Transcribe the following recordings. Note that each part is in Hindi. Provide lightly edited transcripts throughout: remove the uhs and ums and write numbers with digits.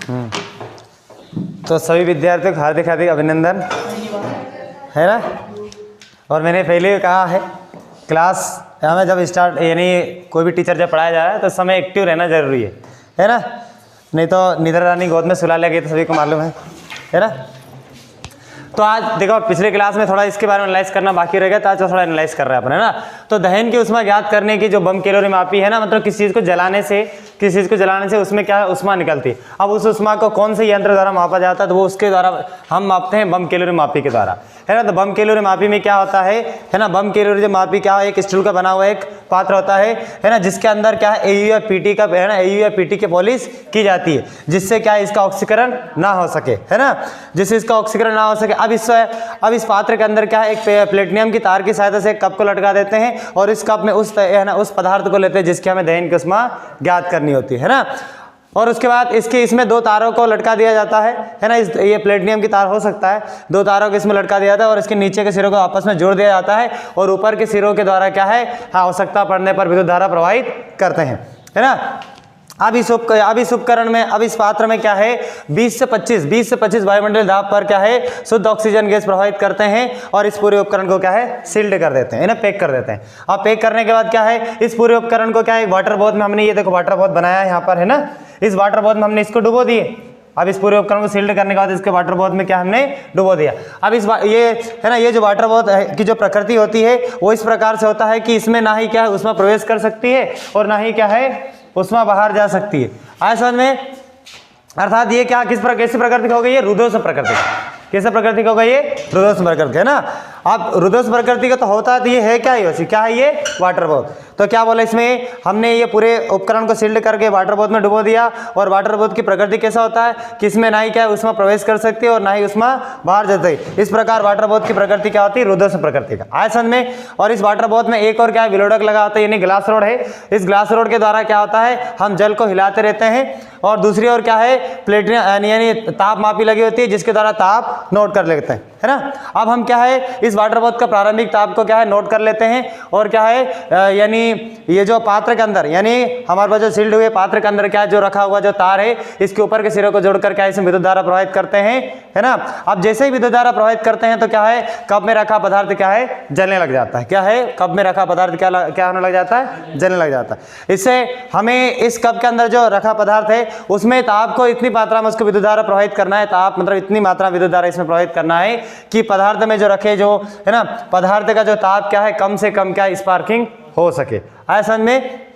तो सभी विद्यार्थियों को हार्दिक हार्दिक अभिनंदन, है ना। और मैंने पहले ही कहा है क्लास हमें जब स्टार्ट यानी कोई भी टीचर जब पढ़ाया जा रहा है तो समय एक्टिव रहना जरूरी है ना। नहीं तो निद्रा रानी गोद में सुला लेगी तो सभी को मालूम है ना। तो आज देखो पिछले क्लास में थोड़ा इसके बारे में एनालाइज करना बाकी रह गया, तो आज थोड़ा एनालाइज कर रहे हैं अपने ना। तो दहन की उष्मा ज्ञात करने की जो बम कैलोरी मापी है ना, मतलब किसी चीज़ को जलाने से उसमें क्या है उष्मा निकलती है। अब उस उष्मा को कौन से यंत्र द्वारा मापा जाता है, तो वो उसके द्वारा हम मापते हैं बम कैलोरी मापी के द्वारा, है ना। तो बम कैलोरी मापी में क्या होता है ना, बम कैलोरी मापी क्या है, एक स्टील का बना हुआ एक पात्र होता है ना, जिसके अंदर क्या है AU या PT का है ना, AU या PT की पॉलिश की जाती है, जिससे क्या है इसका ऑक्सीकरण ना हो सके, है ना, जिससे इसका ऑक्सीकरण ना हो सके। अब इस पात्र के अंदर क्या है, एक प्लेटिनियम की तार की सहायता से एक कप को लटका देते हैं और इस कप में उस पदार्थ को लेते हैं जिसके हमें दहन की उष्मा ज्ञात करनी होती है ना। और उसके बाद इसमें दो तारों को लटका दिया जाता है ना। ये प्लेटिनियम की तार हो सकता है, दो तारों को इसमें लटका दिया जाता है और इसके नीचे के सिरों को आपस में जोड़ दिया जाता है और ऊपर के सिरों के द्वारा क्या है, आवश्यकता पड़ने पर विद्युत धारा प्रवाहित करते हैं, है ना। अब इस उपकरण में, अब इस पात्र में क्या है 20 से 25 वायुमंडलीय दाब पर क्या है शुद्ध ऑक्सीजन गैस प्रवाहित करते हैं और इस पूरे उपकरण को क्या है सील्ड कर देते हैं ना, पैक कर देते हैं। अब पैक करने के बाद क्या है, इस पूरे उपकरण को क्या है वाटर बोत में हमने, ये देखो वाटर बोत बनाया है यहाँ पर, है ना। इस वाटर बोत में हमने इसको डुबो दिए। अब इस पूरे उपकरण को सील्ड करने के बाद इसके वाटर बोत में क्या हमने डुबो दिया। अब ये है ना, ये जो वाटर बोत की जो प्रकृति होती है वो इस प्रकार से होता है कि इसमें ना ही क्या है उसमें प्रवेश कर सकती है और ना ही क्या है उसमें बाहर जा सकती है। आया समझ में, अर्थात ये क्या कैसे प्रकृति हो गई है, रुद्धोष्म प्रकृति। कैसे प्रकृति हो गई, ये रुद्धोष्म प्रकृति, है ना। अब रुद्धोष्म प्रकृति का तो होता है, तो ये है क्या है ये वाटर बोत। तो क्या बोला इसमें, हमने ये पूरे उपकरण को सील्ड करके वाटर बोत में डुबो दिया और वाटर बोत की प्रकृति कैसा होता है कि इसमें ना ही क्या है उसमें प्रवेश कर सकती है और ना ही उसमें बाहर जाती है। इस प्रकार वाटर बोत की प्रकृति क्या होती है, रुद्धोष्म प्रकृति का। आया समझ में। और इस वाटर बोत में एक और क्या है विलोडक लगा होता है, यानी ग्लास रोड है। इस ग्लास रोड के द्वारा क्या होता है, हम जल को हिलाते रहते हैं और दूसरी ओर क्या है प्लेटिनियम यानी ताप मापी लगी होती है जिसके द्वारा ताप नोट कर लेते हैं, है ना। अब हम क्या है इस वाटर बोत का प्रारंभिक ताप को क्या है नोट कर लेते हैं और क्या है यानी ये जो पात्र के अंदर यानी हमारे पास जो सील्ड हुए पात्र के अंदर क्या है जो रखा हुआ जो तार है इसके ऊपर के सिरे को जोड़कर क्या इसमें विद्युत धारा प्रवाहित करते हैं, है ना। अब जैसे ही विद्युत धारा प्रवाहित करते हैं तो क्या है कप में रखा पदार्थ क्या है जलने लग जाता है। क्या है, कप में रखा पदार्थ क्या होने लग जाता है, जलने लग जाता है। इससे हमें इस कप के अंदर जो रखा पदार्थ है उसमें ताप को इतनी मात्रा में उसको विद्युत धारा प्रवाहित करना है, ताप मतलब इतनी मात्रा विद्युत धारा इसमें प्रवाहित करना है कि पदार्थ में जो रखे जो है ना पदार्थ का जो ताप क्या है कम से कम क्या स्पार्किंग हो सके। आया समझ में।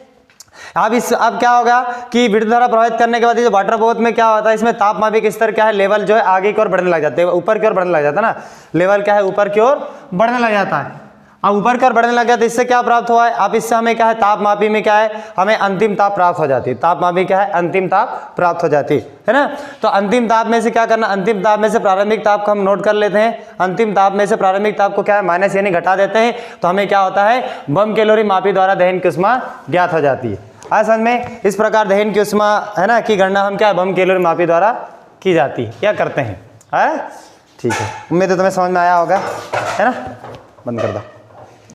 अब क्या होगा कि विद्युत धारा प्रवाहित करने के बाद ये जो वाटर बोत में क्या होता है इसमें तापमापिक स्तर क्या है लेवल जो है आगे की ओर बढ़ने लग जाते हैं, ऊपर की ओर बढ़ने लग जाता है ना, लेवल क्या है ऊपर की ओर बढ़ने लग जाता है। अब ऊपर की ओर बढ़ने लग गया तो इससे क्या प्राप्त हुआ है, अब इससे हमें क्या है तापमापी में क्या है हमें अंतिम ताप प्राप्त हो जाती है। तापमापी क्या है अंतिम ताप प्राप्त हो जाती है ना। तो अंतिम ताप में से क्या करना, अंतिम ताप में से प्रारंभिक ताप को हम नोट कर लेते हैं। अंतिम ताप में से प्रारंभिक ताप को क्या है माइनस यानी घटा देते हैं तो हमें क्या होता है बम कैलोरी मापी द्वारा दहन की उष्मा ज्ञात हो जाती है। आया समझ में। इस प्रकार दहन की उष्मा है ना की गणना हम क्या बम कैलोरी मापी द्वारा की जाती है, क्या करते हैं। ठीक है, उम्मीद है तुम्हें समझ में आया होगा, है ना। बंद कर दो।